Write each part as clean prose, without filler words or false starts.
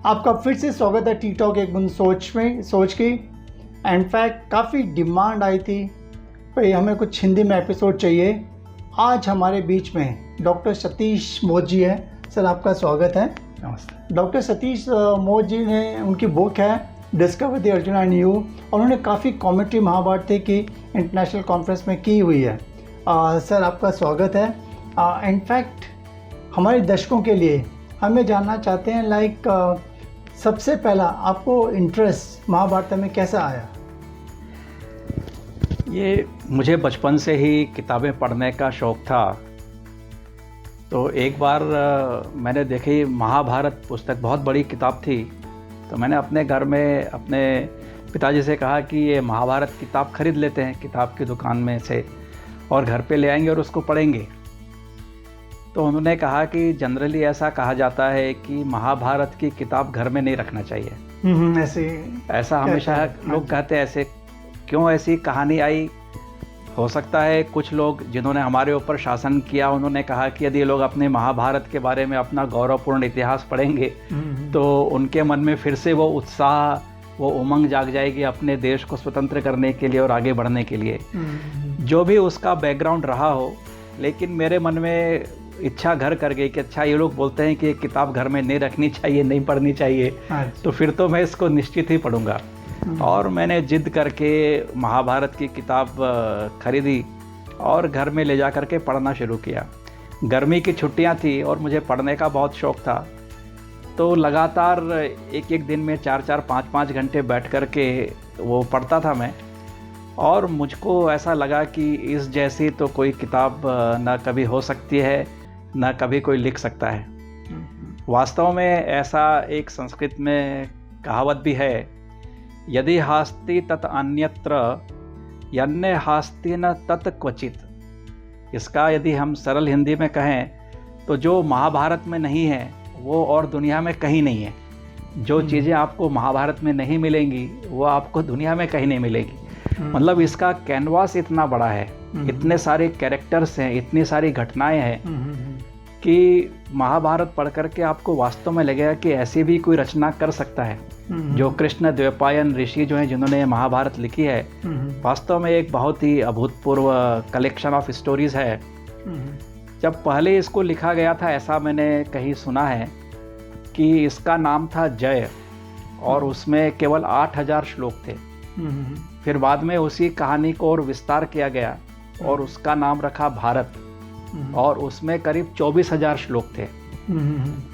आपका फिर से स्वागत है टी टॉक एक बूंद सोच की। इनफैक्ट काफ़ी डिमांड आई थी भाई हमें कुछ हिंदी में एपिसोड चाहिए। आज हमारे बीच में डॉक्टर सतीश मोज जी है। सर आपका स्वागत है। नमस्ते। डॉक्टर सतीश मोज जी ने उनकी बुक है discover the Arjun and you और उन्होंने काफ़ी कॉमेंट्री महाभारत की इंटरनेशनल कॉन्फ्रेंस में की हुई है। सर आपका स्वागत है। इनफैक्ट हमारे दर्शकों के लिए हमें जानना चाहते हैं सबसे पहला आपको इंटरेस्ट महाभारत में कैसा आया? ये मुझे बचपन से ही किताबें पढ़ने का शौक़ था। तो एक बार मैंने देखी महाभारत पुस्तक, बहुत बड़ी किताब थी। तो मैंने अपने घर में अपने पिताजी से कहा कि ये महाभारत किताब खरीद लेते हैं किताब की दुकान में से और घर पे ले आएंगे और उसको पढ़ेंगे। तो उन्होंने कहा कि जनरली ऐसा कहा जाता है कि महाभारत की किताब घर में नहीं रखना चाहिए। ऐसा हमेशा लोग कहते हैं। ऐसे क्यों ऐसी कहानी आई? हो सकता है कुछ लोग जिन्होंने हमारे ऊपर शासन किया उन्होंने कहा कि यदि लोग अपने महाभारत के बारे में अपना गौरवपूर्ण इतिहास पढ़ेंगे तो उनके मन में फिर से वो उत्साह, वो उमंग जाग जाएगी अपने देश को स्वतंत्र करने के लिए और आगे बढ़ने के लिए। जो भी उसका बैकग्राउंड रहा हो, लेकिन मेरे मन में इच्छा घर कर गई कि अच्छा ये लोग बोलते हैं कि किताब घर में नहीं रखनी चाहिए, नहीं पढ़नी चाहिए, तो फिर तो मैं इसको निश्चित ही पढ़ूंगा। और मैंने जिद करके महाभारत की किताब खरीदी और घर में ले जा करके पढ़ना शुरू किया। गर्मी की छुट्टियां थी और मुझे पढ़ने का बहुत शौक़ था। तो लगातार एक एक दिन में 4-4, 5-5 घंटे बैठ करके वो पढ़ता था मैं। और मुझको ऐसा लगा कि इस जैसी तो कोई किताब ना कभी हो सकती है, ना कभी कोई लिख सकता है। वास्तव में ऐसा एक संस्कृत में कहावत भी है, यदि हास्ति तत् अन्यत्र यन्य हास्ति न तत् क्वचित। इसका यदि हम सरल हिंदी में कहें तो जो महाभारत में नहीं है वो और दुनिया में कहीं नहीं है। जो चीज़ें आपको महाभारत में नहीं मिलेंगी वो आपको दुनिया में कहीं नहीं मिलेगी। मतलब इसका कैनवास इतना बड़ा है, इतने सारे कैरेक्टर्स हैं, इतनी सारी घटनाएं हैं कि महाभारत पढ़ करके आपको वास्तव में लगेगा कि ऐसी भी कोई रचना कर सकता है। जो कृष्ण द्वैपायन ऋषि जो हैं जिन्होंने महाभारत लिखी है, वास्तव में एक बहुत ही अभूतपूर्व कलेक्शन ऑफ स्टोरीज है। जब पहले इसको लिखा गया था, ऐसा मैंने कहीं सुना है कि इसका नाम था जय और उसमें केवल 8000 श्लोक थे। फिर बाद में उसी कहानी को और विस्तार किया गया और उसका नाम रखा भारत और उसमें करीब 24,000 श्लोक थे।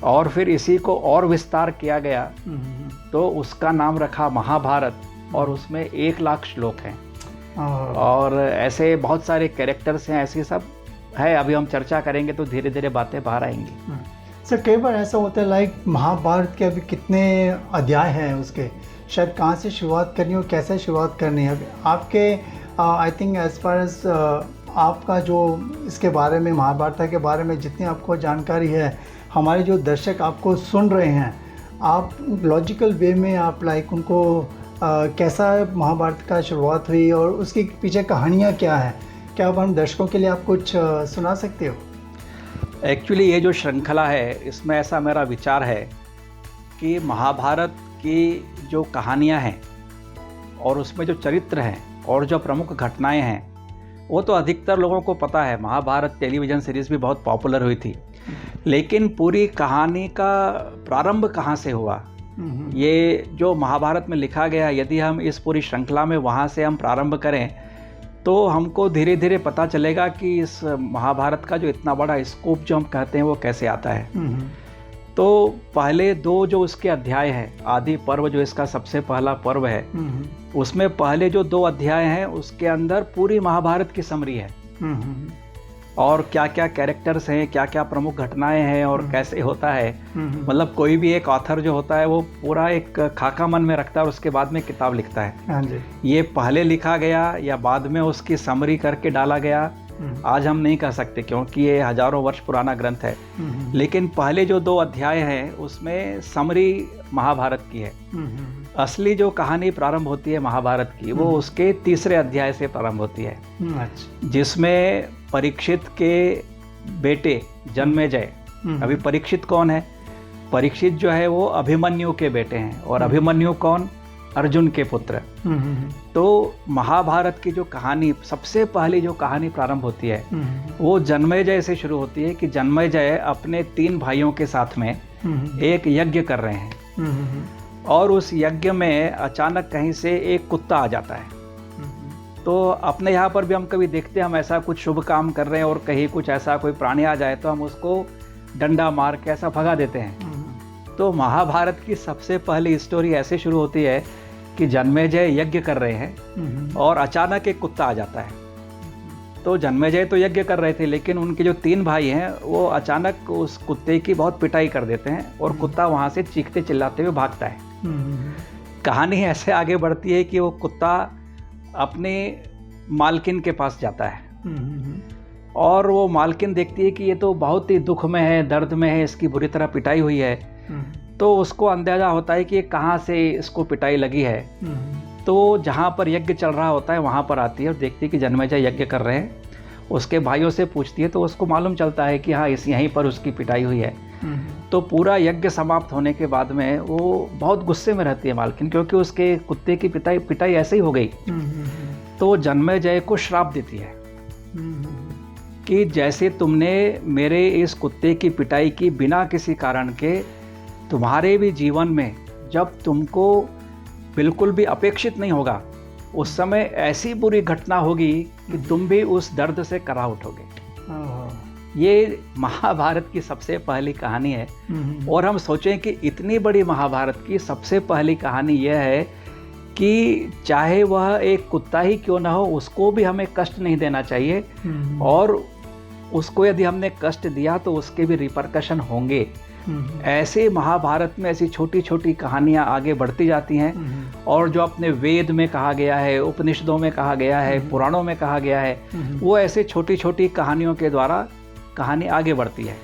और फिर इसी को और विस्तार किया गया तो उसका नाम रखा महाभारत और उसमें 1,00,000 श्लोक हैं। और ऐसे बहुत सारे कैरेक्टर्स हैं, ऐसे सब है। अभी हम चर्चा करेंगे तो धीरे धीरे बातें बाहर आएंगी। सर कई बार ऐसा होता है महाभारत के अभी कितने अध्याय हैं, उसके शायद कहाँ से शुरुआत करनी हो, कैसे शुरुआत करनी है आपके I think as far as आपका जो इसके बारे में महाभारत के बारे में जितनी आपको जानकारी है, हमारे जो दर्शक आपको सुन रहे हैं, आप लॉजिकल वे में आप उनको कैसा महाभारत का शुरुआत हुई और उसके पीछे कहानियाँ क्या हैं, क्या आप हम दर्शकों के लिए आप कुछ सुना सकते हो? एक्चुअली ये जो श्रृंखला है इसमें ऐसा मेरा विचार है कि महाभारत की जो कहानियाँ हैं और उसमें जो चरित्र हैं और जो प्रमुख घटनाएं हैं वो तो अधिकतर लोगों को पता है। महाभारत टेलीविज़न सीरीज़ भी बहुत पॉपुलर हुई थी, लेकिन पूरी कहानी का प्रारंभ कहाँ से हुआ, ये जो महाभारत में लिखा गया, यदि हम इस पूरी श्रृंखला में वहाँ से हम प्रारंभ करें तो हमको धीरे धीरे पता चलेगा कि इस महाभारत का जो इतना बड़ा स्कोप जो हम कहते हैं वो कैसे आता है। तो पहले 2 जो उसके अध्याय हैं, आदि पर्व जो इसका सबसे पहला पर्व है, उसमें पहले जो 2 अध्याय हैं उसके अंदर पूरी महाभारत की समरी है और क्या क्या कैरेक्टर्स हैं, क्या क्या प्रमुख घटनाएं हैं और कैसे होता है। मतलब कोई भी एक ऑथर जो होता है वो पूरा एक खाका मन में रखता है और उसके बाद में किताब लिखता है। ये पहले लिखा गया या बाद में उसकी समरी करके डाला गया, आज हम नहीं कह सकते क्योंकि ये हजारों वर्ष पुराना ग्रंथ है। लेकिन पहले जो 2 अध्याय हैं उसमें समरी महाभारत की है। असली जो कहानी प्रारंभ होती है महाभारत की वो उसके 3रे अध्याय से प्रारंभ होती है, जिसमें परीक्षित के बेटे जन्मेजय। अभी परीक्षित कौन है? परीक्षित जो है वो अभिमन्यु के बेटे हैं, और अभिमन्यु कौन? अर्जुन के पुत्र। तो महाभारत की जो कहानी, सबसे पहली जो कहानी प्रारंभ होती है वो जन्मेजय से शुरू होती है कि जन्मेजय अपने 3 भाइयों के साथ में एक यज्ञ कर रहे हैं, और उस यज्ञ में अचानक कहीं से एक कुत्ता आ जाता है। तो अपने यहाँ पर भी हम कभी देखते हैं, हम ऐसा कुछ शुभ काम कर रहे हैं और कहीं कुछ ऐसा कोई प्राणी आ जाए तो हम उसको डंडा मार के ऐसा भगा देते हैं। तो महाभारत की सबसे पहली स्टोरी ऐसे शुरू होती है कि जन्मेजय यज्ञ कर रहे हैं और अचानक एक कुत्ता आ जाता है। तो जन्मेजय तो यज्ञ कर रहे थे, लेकिन उनके जो 3 भाई हैं वो अचानक उस कुत्ते की बहुत पिटाई कर देते हैं और कुत्ता वहाँ से चीखते चिल्लाते हुए भागता है। कहानी ऐसे आगे बढ़ती है कि वो कुत्ता अपने मालकिन के पास जाता है और वो मालकिन देखती है कि ये तो बहुत ही दुख में है, दर्द में है, इसकी बुरी तरह पिटाई हुई है। तो उसको अंदाजा होता है कि ये कहाँ से इसको पिटाई लगी है। तो जहाँ पर यज्ञ चल रहा होता है वहाँ पर आती है और देखती है कि जन्मेजय यज्ञ कर रहे हैं। उसके भाइयों से पूछती है तो उसको मालूम चलता है कि हाँ, यहीं पर उसकी पिटाई हुई है। तो पूरा यज्ञ समाप्त होने के बाद में वो बहुत गुस्से में रहती है मालकिन, क्योंकि उसके कुत्ते की पिटाई ऐसे ही हो गई। तो जन्मेजय को श्राप देती है कि जैसे तुमने मेरे इस कुत्ते की पिटाई की बिना किसी कारण के, तुम्हारे भी जीवन में जब तुमको बिल्कुल भी अपेक्षित नहीं होगा उस समय ऐसी बुरी घटना होगी कि तुम भी उस दर्द से करा उठोगे। ये महाभारत की सबसे पहली कहानी है। और हम सोचें कि इतनी बड़ी महाभारत की सबसे पहली कहानी यह है कि चाहे वह एक कुत्ता ही क्यों ना हो, उसको भी हमें कष्ट नहीं देना चाहिए, और उसको यदि हमने कष्ट दिया तो उसके भी रिपरकशन होंगे। ऐसे महाभारत में ऐसी छोटी छोटी कहानियाँ आगे बढ़ती जाती हैं, और जो अपने वेद में कहा गया है, उपनिषदों में कहा गया है, पुराणों में कहा गया है, वो ऐसे छोटी छोटी कहानियों के द्वारा कहानी आगे बढ़ती है।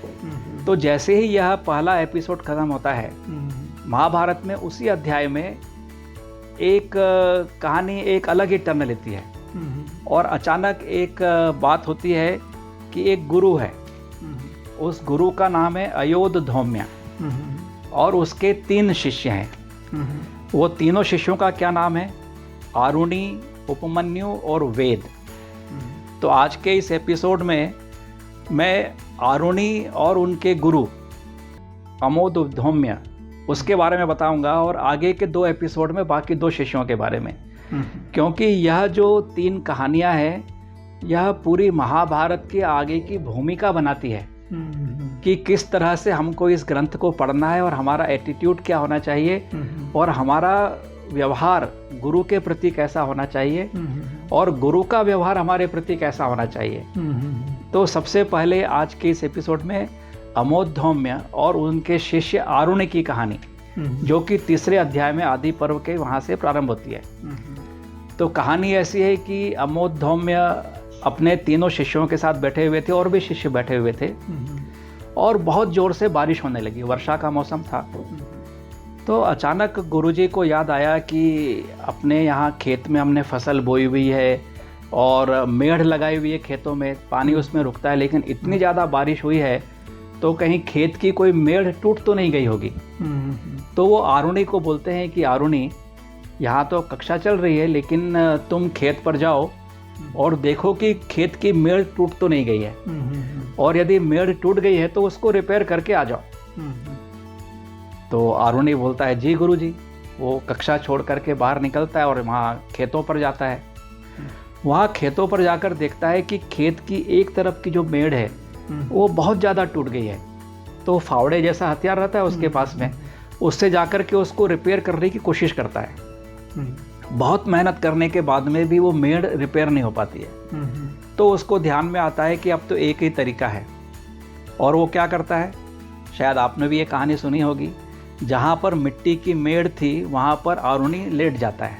तो जैसे ही यह पहला एपिसोड खत्म होता है महाभारत में, उसी अध्याय में एक कहानी एक अलग ही टर्न लेती है, और अचानक एक बात होती है कि एक गुरु है, उस गुरु का नाम है अयोधधौम्य, और उसके 3 शिष्य हैं। वो तीनों शिष्यों का क्या नाम है? आरुणि, उपमन्यु और वेद। तो आज के इस एपिसोड में मैं आरुणि और उनके गुरु अमोधधौम्य उसके बारे में बताऊंगा, और आगे के 2 एपिसोड में बाकी 2 शिष्यों के बारे में, क्योंकि यह जो 3 कहानियां हैं यह पूरी महाभारत के आगे की भूमिका बनाती है कि किस तरह से हमको इस ग्रंथ को पढ़ना है और हमारा एटीट्यूड क्या होना चाहिए, और हमारा व्यवहार गुरु के प्रति कैसा होना चाहिए, और गुरु का व्यवहार हमारे प्रति कैसा होना चाहिए। तो सबसे पहले आज के इस एपिसोड में अमोधधौम्य और उनके शिष्य आरुणि की कहानी, जो कि 3रे अध्याय में आदि पर्व के वहाँ से प्रारंभ होती है। तो कहानी ऐसी है कि अमोधधौम्य अपने 3 शिष्यों के साथ बैठे हुए थे, और भी शिष्य बैठे हुए थे, और बहुत ज़ोर से बारिश होने लगी, वर्षा का मौसम था। तो अचानक गुरुजी को याद आया कि अपने यहाँ खेत में हमने फसल बोई हुई है और मेढ़ लगाई हुई है खेतों में, पानी उसमें रुकता है, लेकिन इतनी ज़्यादा बारिश हुई है तो कहीं खेत की कोई मेढ़ टूट तो नहीं गई होगी। तो वो आरुणि को बोलते हैं कि आरुणि, यहाँ तो कक्षा चल रही है, लेकिन तुम खेत पर जाओ और देखो कि खेत की मेढ़ टूट तो नहीं गई है, और यदि मेढ़ टूट गई है तो उसको रिपेयर करके आ जाओ। तो आरुणि बोलता है जी गुरुजी। वो कक्षा छोड़ करके बाहर निकलता है और वहाँ खेतों पर जाता है। वहाँ खेतों पर जाकर देखता है कि खेत की एक तरफ की जो मेढ़ है वो बहुत ज़्यादा टूट गई है। तो फावड़े जैसा हथियार रहता है उसके पास में, उससे जाकर के उसको रिपेयर करने की कोशिश करता है। बहुत मेहनत करने के बाद में भी वो मेढ़ रिपेयर नहीं हो पाती है। तो उसको ध्यान में आता है कि अब तो एक ही तरीका है, और वो क्या करता है, शायद आपने भी ये कहानी सुनी होगी, जहाँ पर मिट्टी की मेढ़ थी वहाँ पर आरुणि लेट जाता है,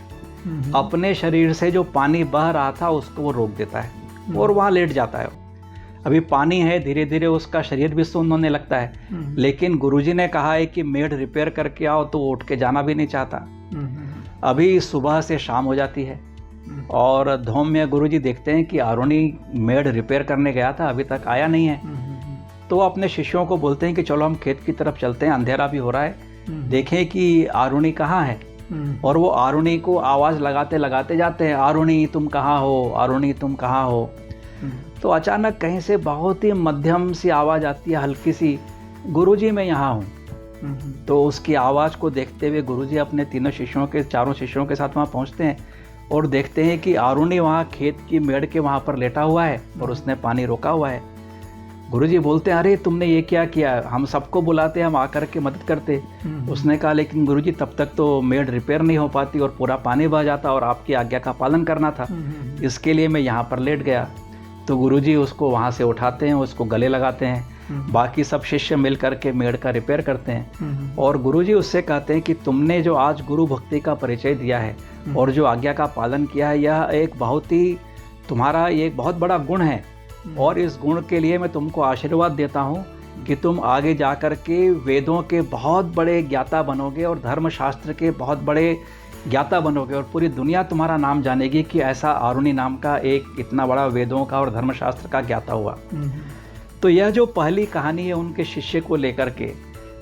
अपने शरीर से जो पानी बह रहा था उसको वो रोक देता है और वहाँ लेट जाता है। अभी पानी है, धीरे धीरे उसका शरीर भी सुन्न होने लगता है, लेकिन गुरुजी ने कहा है कि मेढ़ रिपेयर करके आओ, तो वो उठ के जाना भी नहीं चाहता। अभी सुबह से शाम हो जाती है और धौम्य गुरुजी देखते हैं कि आरुणि मेढ़ रिपेयर करने गया था, अभी तक आया नहीं है। तो वो अपने शिष्यों को बोलते हैं कि चलो हम खेत की तरफ चलते हैं, अंधेरा भी हो रहा है, देखें कि आरुणि कहाँ है। और वो आरुणि को आवाज़ लगाते लगाते जाते हैं, आरुणि तुम कहाँ हो, आरुणि तुम कहाँ हो। तो अचानक कहीं से बहुत ही मध्यम सी आवाज़ आती है, हल्की सी, गुरुजी मैं यहाँ हूँ। तो उसकी आवाज़ को देखते हुए गुरुजी अपने चारों शिष्यों के साथ वहाँ पहुँचते हैं और देखते हैं कि आरुणि वहाँ खेत की मेड़ के वहाँ पर लेटा हुआ है और उसने पानी रोका हुआ है। गुरुजी बोलते हैं, अरे तुमने ये क्या किया, हम सबको बुलाते, हम आकर के मदद करते। उसने कहा, लेकिन गुरुजी तब तक तो मेड़ रिपेयर नहीं हो पाती और पूरा पानी बह जाता और आपकी आज्ञा का पालन करना था, इसके लिए मैं यहाँ पर लेट गया। तो गुरुजी उसको वहाँ से उठाते हैं, उसको गले लगाते हैं, बाकी सब शिष्य मिल करके मेड़ का रिपेयर करते हैं। और गुरुजी उससे कहते हैं कि तुमने जो आज गुरु भक्ति का परिचय दिया है और जो आज्ञा का पालन किया है, यह एक तुम्हारा ये एक बहुत बड़ा गुण है और इस गुण के लिए मैं तुमको आशीर्वाद देता हूँ कि तुम आगे जा कर के वेदों के बहुत बड़े ज्ञाता बनोगे और धर्मशास्त्र के बहुत बड़े ज्ञाता बनोगे और पूरी दुनिया तुम्हारा नाम जानेगी कि ऐसा आरुणि नाम का एक इतना बड़ा वेदों का और धर्मशास्त्र का ज्ञाता हुआ। तो यह जो पहली कहानी है उनके शिष्य को लेकर के,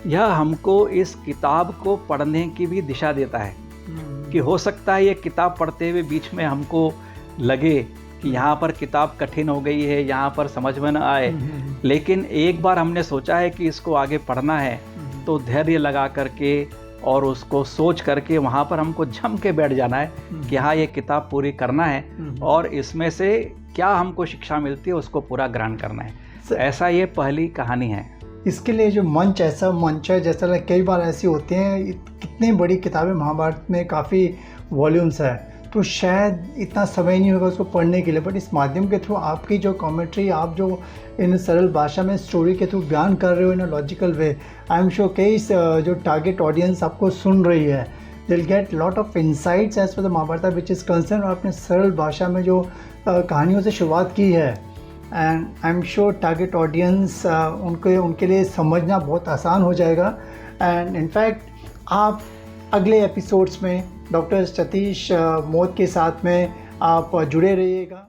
यह हमको इस किताब को पढ़ने की भी दिशा देता है कि हो सकता है ये किताब पढ़ते हुए बीच में हमको लगे कि यहाँ पर किताब कठिन हो गई है, यहाँ पर समझ में न आए, लेकिन एक बार हमने सोचा है कि इसको आगे पढ़ना है तो धैर्य लगा करके और उसको सोच करके वहाँ पर हमको जम के बैठ जाना है कि हाँ ये किताब पूरी करना है और इसमें से क्या हमको शिक्षा मिलती है उसको पूरा ग्रहण करना है। ऐसा ये पहली कहानी है। इसके लिए जो मंच है, जैसा कई बार ऐसी होती हैं, कितनी बड़ी किताबें महाभारत में काफ़ी वॉल्यूम्स है, तो शायद इतना समय नहीं होगा उसको पढ़ने के लिए, बट इस माध्यम के थ्रू आपकी जो कमेंट्री, आप जो इन सरल भाषा में स्टोरी के थ्रू बयान कर रहे हो in a logical way, I am sure कई जो टारगेट ऑडियंस आपको सुन रही है, they'll get lot of insights as per the Mahabharata which is concern. और आपने सरल भाषा में जो कहानियों से शुरुआत की है, and I am sure target audience उनके लिए समझना बहुत आसान हो जाएगा। एंड इनफैक्ट आप अगले एपिसोड्स में डॉक्टर सतीश मोद के साथ में आप जुड़े रहिएगा।